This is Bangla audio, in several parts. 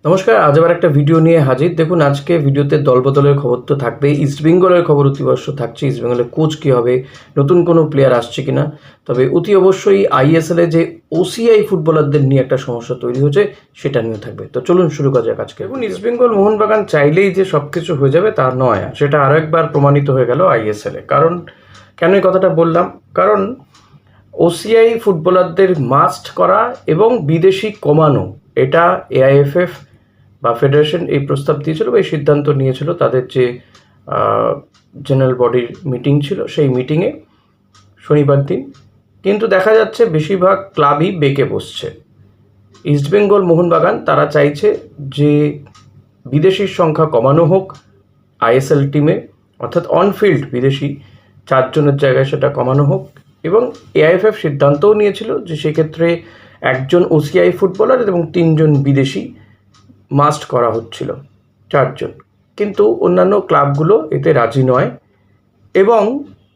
নমস্কার, আজ আবার একটা ভিডিও নিয়ে হাজির। দেখুন, আজকে ভিডিওতে দলবদলের খবর তো থাকবেই, ইস্টবেঙ্গলের খবর অতিবশ্য থাকছে। ইস্টবেঙ্গলের কোচ কী হবে, নতুন কোনো প্লেয়ার আসছে কিনা। তবে অতি অবশ্যই আইএসএলে যে ওসিআই ফুটবলারদের নিয়ে একটা সমস্যা তৈরি হচ্ছে, সেটা নিয়ে থাকবে। তো চলুন শুরু করা যাক আজকে। দেখুন, ইস্টবেঙ্গল মোহনবাগান চাইলেই যে সব কিছু হয়ে যাবে তা নয়, সেটা আরও একবার প্রমাণিত হয়ে গেল আইএসএলে। কারণ কেন এই কথাটা বললাম, কারণ ওসিআই ফুটবলারদের মাস্ট করা এবং বিদেশি কমানো, এটা এআইএফএফ বা ফেডারেশন এই প্রস্তাব দিয়েছিল বা এই সিদ্ধান্ত নিয়েছিল তাদের যে জেনারেল বডির মিটিং ছিল, সেই মিটিংয়ে শনিবার দিন। কিন্তু দেখা যাচ্ছে বেশিরভাগ ক্লাবই বেঁকে বসছে। ইস্টবেঙ্গল মোহনবাগান তারা চাইছে যে বিদেশির সংখ্যা কমানো হোক আইএসএল টিমে, অর্থাৎ অনফিল্ড বিদেশি 4 জনের জায়গায় সেটা কমানো হোক। এবং এআইএফএফ সিদ্ধান্তও নিয়েছিল যে সেক্ষেত্রে 1 জন ওসিআই ফুটবলার এবং 3 জন বিদেশি মাস্ট করা হচ্ছিল, 4 জন। কিন্তু অন্যান্য ক্লাবগুলো এতে রাজি নয়। এবং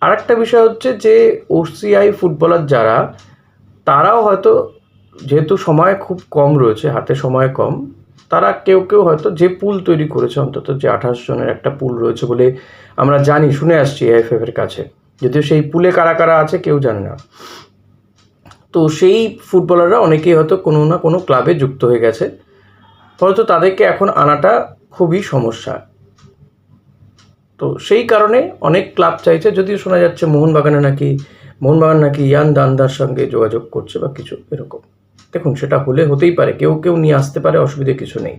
আরেকটা বিষয় হচ্ছে যে ওসিআই ফুটবলার যারা, তারাও হয়তো, যেহেতু সময় খুব কম রয়েছে, হাতে সময় কম, তারা কেউ কেউ হয়তো যে পুল তৈরি করেছে, অন্তত যে 28 জনের একটা পুল রয়েছে বলে আমরা জানি, শুনে আসছি এআইএফএফের কাছে, যদিও সেই পুলে কারা কারা আছে কেউ জানে না। তো সেই ফুটবলাররা অনেকেই হয়তো কোনো না কোনো ক্লাবে যুক্ত হয়ে গেছে, ফলত তাদেরকে এখন আনাটা খুবই সমস্যা। তো সেই কারণে অনেক ক্লাব চাইছে, যদিও শোনা যাচ্ছে মোহনবাগান নাকি ইয়ান দান্দার সঙ্গে যোগাযোগ করছে বা কিছু এরকম। দেখুন, সেটা হতেই পারে, কেউ কেউ নিয়ে আসতে পারে, অসুবিধে কিছু নেই।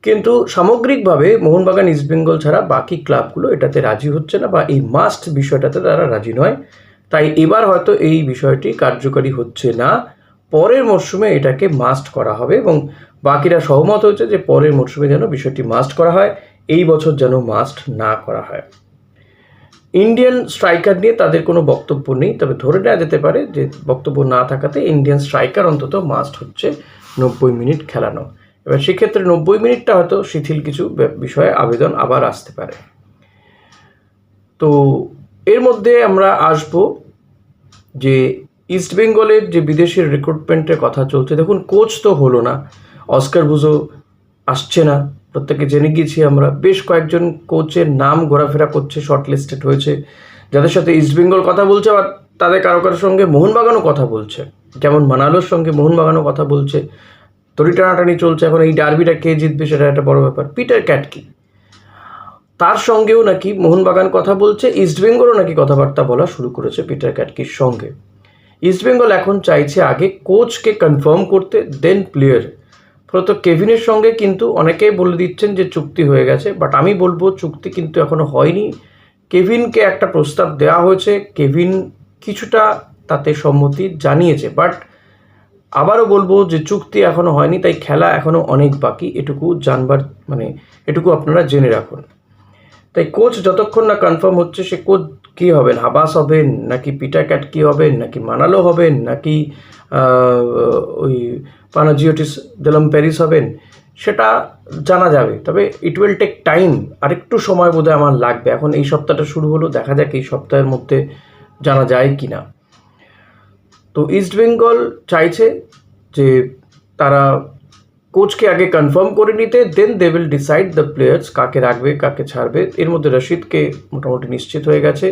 কিন্তু সামগ্রিকভাবে মোহনবাগান ইস্টবেঙ্গল ছাড়া বাকি ক্লাবগুলো এটাতে রাজি হচ্ছে না, বা এই মাস্ট বিষয়টাতে তারা রাজি নয়। তাই এবার হয়তো এই বিষয়টি কার্যকরী হচ্ছে না, পরের মরশুমে এটাকে মাস্ট করা হবে। এবং বাকিরা সহমত হয়েছে যে পরের মরশুমে যেন বিষয়টি মাস্ট করা হয়, এই বছর যেন মাস্ট না করা হয়। ইন্ডিয়ান স্ট্রাইকার নিয়ে তাদের কোনো বক্তব্য নেই, তবে ধরে নেওয়া যেতে পারে যে বক্তব্য না থাকাতে ইন্ডিয়ান স্ট্রাইকার অন্তত মাস্ট হচ্ছে 90 মিনিট খেলানো। এবার সেক্ষেত্রে 90 মিনিটটা হয়তো শিথিল কিছু বিষয়ে আবেদন আবার আসতে পারে। তো এর মধ্যে আমরা আসব যে ইস্টবেঙ্গলের যে বিদেশের রিক্রুটমেন্টের কথা চলছে। দেখুন, কোচ তো হলো না, অস্কার বুজো আসছে না, প্রত্যেকে জেনে গিয়েছি আমরা। বেশ কয়েকজন কোচের নাম ঘোরাফেরা করছে, শর্টলিস্টেড হয়েছে, যাদের সাথে ইস্টবেঙ্গল কথা বলছে, আর তাদের কারোর সঙ্গে মোহনবাগানও কথা বলছে। যেমন মানালোর সঙ্গে মোহনবাগানও কথা বলছে, তড়ি টানাটানি চলছে। এখন এই ডার্বিটা কে জিতবে সেটা একটা বড় ব্যাপার। পিটার ক্যাটকি, তার সঙ্গেও নাকি মোহনবাগান কথা বলছে, ইস্টবেঙ্গলও নাকি কথাবার্তা বলা শুরু করেছে পিটার ক্যাটকির সঙ্গে। ইস্টবেঙ্গল এখন চাইছে আগে কোচকে কনফার্ম করতে, দেন প্লেয়ার। ফলত কেভিনের সঙ্গে কিন্তু অনেকেই বলে দিচ্ছেন যে চুক্তি হয়ে গেছে, বাট আমি বলবো চুক্তি কিন্তু এখনও হয়নি। কেভিনকে একটা প্রস্তাব দেওয়া হয়েছে, কেভিন কিছুটা তাতে সম্মতি জানিয়েছে, বাট আবারও বলবো যে চুক্তি এখনও হয়নি, তাই খেলা এখনও অনেক বাকি। এটুকু জানবার এটুকু আপনারা জেনে রাখুন। তাই কোচ যতক্ষণ না কনফার্ম হচ্ছে, সে কোচ কী হবেন, হাবাস হবেন নাকি পিটার ক্যাটকি হবেন নাকি মানালো হবেন নাকি ওই পানাজিওটিস দেলাম প্যারিস হবেন, সেটা জানা যাবে। তবে ইট উইল টেক টাইম, আরেকটু সময় বোধহয় আমার লাগবে। এখন এই সপ্তাহটা শুরু হলো, দেখা যাক এই সপ্তাহের মধ্যে জানা যায় কি না। তো ইস্টবেঙ্গল চাইছে যে তারা কোচকে আগে কনফার্ম করে নিতে, then they will decide the players, কাকে রাখবে কাকে ছাড়বে। এর মধ্যে রশিদকে মোটামুটি নিশ্চিত হয়ে গেছে,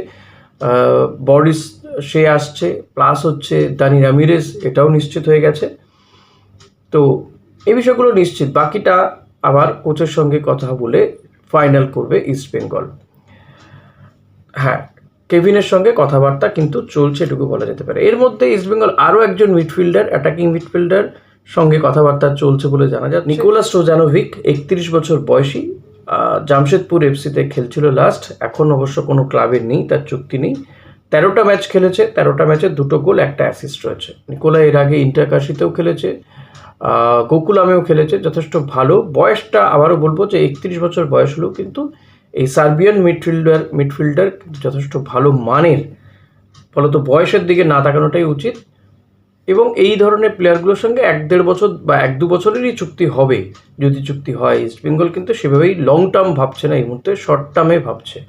বরিস সে আসছে, প্লাস হচ্ছে দানি রামিরেজ, এটাও নিশ্চিত হয়ে গেছে। তো এই বিষয়গুলো নিশ্চিত, বাকিটা আবার কোচের সঙ্গে কথা বলে ফাইনাল করবে ইস্টবেঙ্গল। হ্যাঁ, কেভিনের সঙ্গে কথাবার্তা কিন্তু চলছে, এটুকু বলা যেতে পারে। এর মধ্যে ইস্টবেঙ্গল আরও একজন মিডফিল্ডার, অ্যাটাকিং মিডফিল্ডার সঙ্গে কথাবার্তা চলছে বলে জানা যায়। নিকোলাস স্টোজানোভিক, 31 বছর বয়সী, জামশেদপুর এফসিতে খেলছিল লাস্ট। এখন অবশ্য কোনো ক্লাবের নেই, তার চুক্তি নেই। 13টা ম্যাচ খেলেছে, 13টা ম্যাচে 2টো গোল 1টা অ্যাসিস্ট রয়েছে। নিকোলা এর আগে ইন্টারকাশিতেও খেলেছে, গোকুলামেও খেলেছে, যথেষ্ট ভালো। বয়সটা আবারও বলবো যে 31 বছর বয়স হলেও কিন্তু এই সার্বিয়ান মিডফিল্ডার যথেষ্ট ভালো মানের, ফলত বয়সের দিকে না তাকানোটাই উচিত। এবং এই ধরনের প্লেয়ারগুলোর সঙ্গে 1-1.5 বছর বা 1-2 বছরেরই চুক্তি হবে, যদি চুক্তি হয়। ইস্টবেঙ্গল কিন্তু সেভাবেই লং টার্ম ভাবছে না, এই মুহূর্তে শর্ট টার্মে ভাবছে।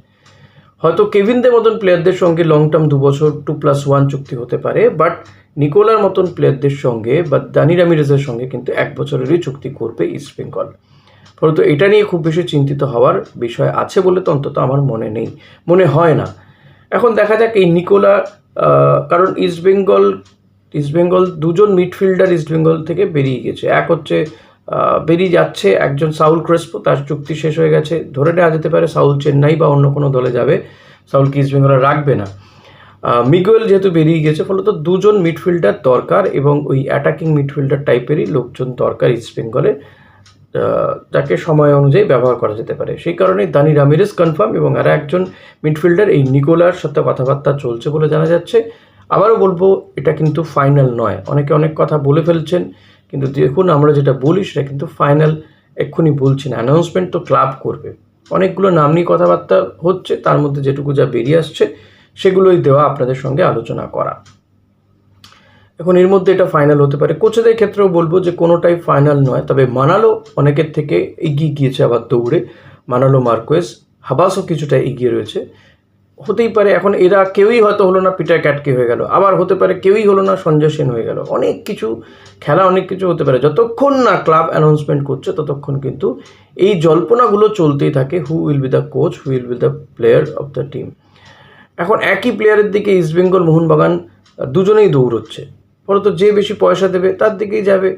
হয়তো কেভিনদের মতন প্লেয়ারদের সঙ্গে লং টার্ম 2 বছর 2+1 চুক্তি হতে পারে, বাট নিকোলার মতন প্লেয়ারদের সঙ্গে বা দানি রামিরেজের সঙ্গে কিন্তু 1 বছরেরই চুক্তি করবে ইস্টবেঙ্গল। ফলত এটা নিয়ে খুব বেশি চিন্তিত হওয়ার বিষয় আছে বলে তো অন্তত আমার মনে হয় না। এখন দেখা যাক এই নিকোলা, কারণ ইস্টবেঙ্গল দুজন মিডফিল্ডার ইস্টবেঙ্গল থেকে বেরিয়ে গেছে। এক হচ্ছে বেরিয়ে যাচ্ছে একজন সাউল ক্রেসপো, তার চুক্তি শেষ হয়ে গেছে, ধরে নেওয়া যেতে পারে সাউল চেন্নাই বা অন্য কোনো দলে যাবে, সাউলকে ইস্টবেঙ্গল রাখবে না। মিগুয়েল যেহেতু বেরিয়ে গেছে, ফলত দুজন মিডফিল্ডার দরকার এবং ওই অ্যাটাকিং মিডফিল্ডার টাইপেরই লোকজন দরকার ইস্টবেঙ্গলে, যাকে সময় অনুযায়ী ব্যবহার করা যেতে পারে। সেই কারণেই দানি রামিরেজ কনফার্ম এবং আর একজন মিডফিল্ডার এই নিকোলার সাথে কথাবার্তা চলছে বলে জানা যাচ্ছে। আবারও বলবো, এটা কিন্তু ফাইনাল নয়। অনেকে অনেক কথা বলে ফেলছেন, কিন্তু দেখুন আমরা যেটা বলি সেটা কিন্তু ফাইনাল এক্ষুনি বলছি না, অ্যানাউন্সমেন্ট তো ক্লাব করবে। অনেকগুলো নাম নিয়ে কথাবার্তা হচ্ছে, তার মধ্যে যেটুকু যা বেরিয়ে আসছে সেগুলোই দেওয়া, আপনাদের সঙ্গে আলোচনা করা। এখন এর মধ্যে এটা ফাইনাল হতে পারে। কোচেদের ক্ষেত্রেও বলবো যে কোনোটাই ফাইনাল নয়, তবে মানালো অনেকের থেকে এগিয়ে গিয়েছে আবার দৌড়ে, মানালো মার্কোয়েস, হাবাসও কিছুটা এগিয়ে রয়েছে। হতেই পারে এখন এরা কেউই হয়তো হলো না, পিটার ক্যাটকে হয়ে গেল, আবার হতে পারে কেউই হলো না, সঞ্জয় সেন হয়ে গেল। অনেক কিছু হতে পারে। যতক্ষণ না ক্লাব অ্যানাউন্সমেন্ট করছে ততক্ষণ কিন্তু এই জল্পনাগুলো চলতেই থাকে, who will be the coach, who will be the player of the team. এখন একই প্লেয়ারের দিকে ইস্টবেঙ্গল মোহনবাগান দুজনেই দৌড়চ্ছে, ফলত যে বেশি পয়সা দেবে তার দিকেই যাবে।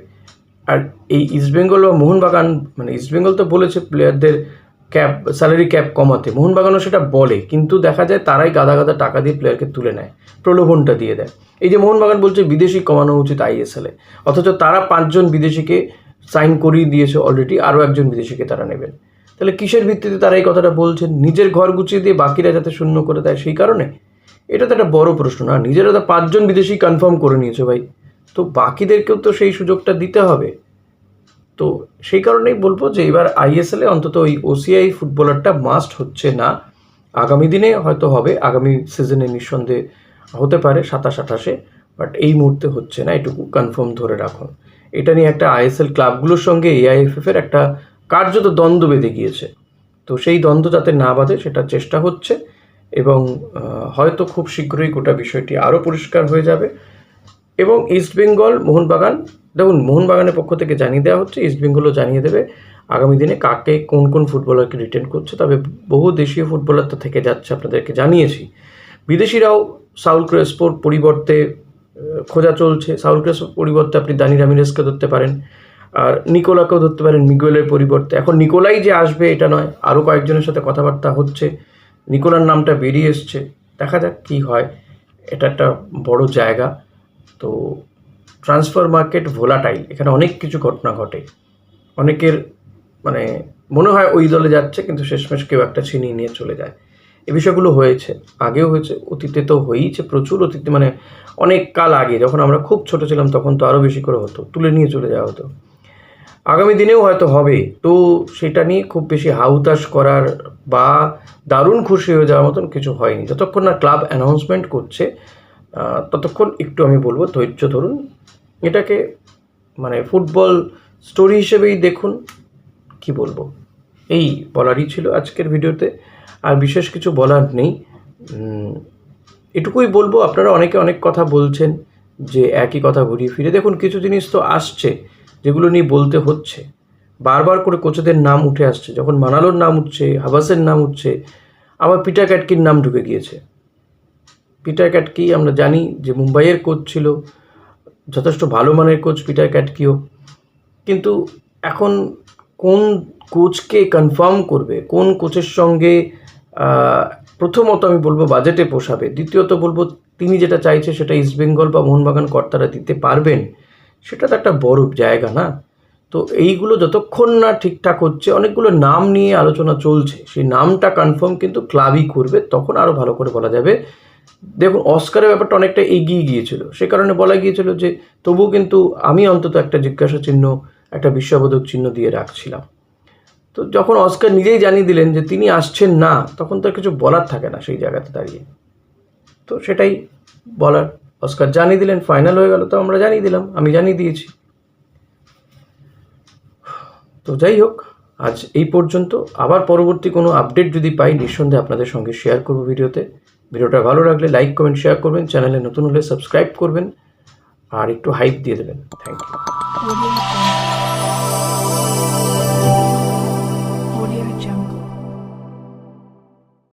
আর এই ইস্টবেঙ্গল বা মোহনবাগান, মানে ইস্টবেঙ্গল তো বলেছে প্লেয়ারদের স্যালারি ক্যাপ কমাতে, মোহনবাগানও সেটা বলে, কিন্তু দেখা যায় তারাই গাদা গাদা টাকা দিয়ে প্লেয়ারকে তুলে নেয়, প্রলোভনটা দিয়ে দেয়। এই যে মোহনবাগান বলছে বিদেশি কমানো উচিত ISL-এ, অথচ তারা 5 জন বিদেশিকে সাইন করিয়ে দিয়েছে অলরেডি, আরও একজন বিদেশিকে তারা নেবেন। তাহলে কিসের ভিত্তিতে তারা এই কথাটা বলছেন? নিজের ঘর গুছিয়ে দিয়ে বাকিরা যাতে শূন্য করে দেয় সেই কারণে? এটা তো একটা বড় প্রশ্ন না? নিজেরা তো 5 জন বিদেশি কনফার্ম করে নিয়েছে ভাই, তো বাকিদেরকেও তো সেই সুযোগটা দিতে হবে। তো সেই কারণেই বলবো যে এবার ISL-এ অন্তত ওই OCI ফুটবলারটা মাস্ট হচ্ছে না। আগামী দিনে হয়তো হবে, আগামী সিজনে নিঃসন্দেহে হতে পারে 27-28-এ, বাট এই মুহূর্তে হচ্ছে না, এটুকু কনফার্ম ধরে রাখুন। এটা নিয়ে একটা ISL ক্লাবগুলোর সঙ্গে AIFF-এর একটা কার্যত দ্বন্দ্ব বেঁধে গিয়েছে। তো সেই দ্বন্দ্ব যাতে না বাঁধে সেটার চেষ্টা হচ্ছে এবং হয়তো খুব শীঘ্রই গোটা বিষয়টি আরও পরিষ্কার হয়ে যাবে। এবং ইস্টবেঙ্গল মোহনবাগান, দেখুন মোহনবাগানের পক্ষ থেকে জানিয়ে দেওয়া হচ্ছে, ইস্টবেঙ্গলও জানিয়ে দেবে আগামী দিনে কাকে কোন ফুটবলারকে রিটেন করছে। তবে বহু দেশীয় ফুটবলার তো থেকে যাচ্ছে, আপনাদেরকে জানিয়েছি। বিদেশিরাও সাউল ক্রেসপোর পরিবর্তে খোঁজা চলছে। সাউল ক্রেসপোর পরিবর্তে আপনি দানি রামিরেজকে ধরতে পারেন, আর নিকোলাকেও ধরতে পারেন মিগুয়েলের পরিবর্তে। এখন নিকোলাই যে আসবে এটা নয়, আরও কয়েকজনের সাথে কথাবার্তা হচ্ছে, নিকোলার নামটা বেরিয়ে এসছে, দেখা যাক কী হয়। এটা একটা বড় জায়গা। তো ট্রান্সফার মার্কেট ভোলাটাইল, এখানে অনেক কিছু ঘটনা ঘটে। অনেকের মানে মনে হয় ওই দলে যাচ্ছে, কিন্তু শেষমেশ কেউ একটা ছিনিয়ে নিয়ে চলে যায়। এই বিষয়গুলো হয়েছে, আগেও হয়েছে, অতীতে তো হয়েইছে, প্রচুর অতীতে, মানে অনেক কাল আগে যখন আমরা খুব ছোট ছিলাম তখন তো আরও বেশি করে হতো, তুলে নিয়ে চলে যাওয়া হতো। আগামী দিনেও হয়তো হবে। তো সেটা নিয়ে খুব বেশি হাউতাশ করার বা দারুণ খুশি হয়ে যাওয়ার মতন কিছু হয়নি। যতক্ষণ না ক্লাব অ্যানাউন্সমেন্ট করছে ততক্ষণ একটু আমি বলবো ধৈর্য ধরুন, এটাকে মানে ফুটবল স্টোরি হিসেবেই দেখুন। কি বলবো, এই বলারই ছিল আজকের ভিডিওতে, আর বিশেষ কিছু বলার নেই। এটুকুই বলবো, আপনারা অনেকে অনেক কথা বলছেন যে একই কথা ঘুরিয়ে ফিরে। দেখুন কিছু জিনিস তো আসছে যেগুলো নিয়ে বলতে হচ্ছে, বারবার করে কোচেদের নাম উঠে আসছে। যখন মানালোর নাম উঠছে, হাবাসের নাম উঠছে, আবার পিটার ক্যাটকির নাম ঢুকে গিয়েছে। পিটার ক্যাটকি আমরা জানি যে মুম্বাইয়ের কোচ ছিল, যথেষ্ট ভালো মানের কোচ পিটার ক্যাটকিও, কিন্তু এখন কোন কোচকে কনফার্ম করবে, কোন কোচের সঙ্গে প্রথমত আমি বলবো বাজেটে পোষাবে, দ্বিতীয়ত বলবো তিনি যেটা চাইছে সেটা ইস্টবেঙ্গল বা মোহনবাগান কর্তারা দিতে পারবেন, সেটা তো একটা বড় জায়গা না? তো এইগুলো যতক্ষণ না ঠিকঠাক হচ্ছে, অনেকগুলো নাম নিয়ে আলোচনা চলছে, সেই নামটা কনফার্ম কিন্তু ক্লাবই করবে, তখন আরও ভালো করে বলা যাবে। দেখুন অস্কারের ব্যাপারটা অনেকটা এগিয়ে গিয়েছিল, সে কারণে বলা গিয়েছিল যে তবুও কিন্তু আমি অন্তত একটা জিজ্ঞাসা চিহ্ন, একটা বিস্ময়বোধক চিহ্ন দিয়ে রাখছিলাম। তো যখন অস্কার নিজেই জানিয়ে দিলেন যে তিনি আসছেন না, তখন তো কিছু বলার থাকে না সেই জায়গাতে দাঁড়িয়ে। তো সেটাই বলার, অস্কার জানিয়ে দিলেন, ফাইনাল হয়ে গেল, তো আমরা জানিয়ে দিলাম, আমি জানিয়ে দিয়েছি। তো যাই হোক, আজ এই পর্যন্ত। আবার পরবর্তী কোনো আপডেট যদি পাই নিঃসন্দেহে আপনাদের সঙ্গে শেয়ার করব ভিডিওটা ভালো লাগলে লাইক কমেন্ট শেয়ার করবেন, চ্যানেলে নতুন হলে সাবস্ক্রাইব করবেন। আর একটু হাইপ দিয়ে দেবেন। Thank you.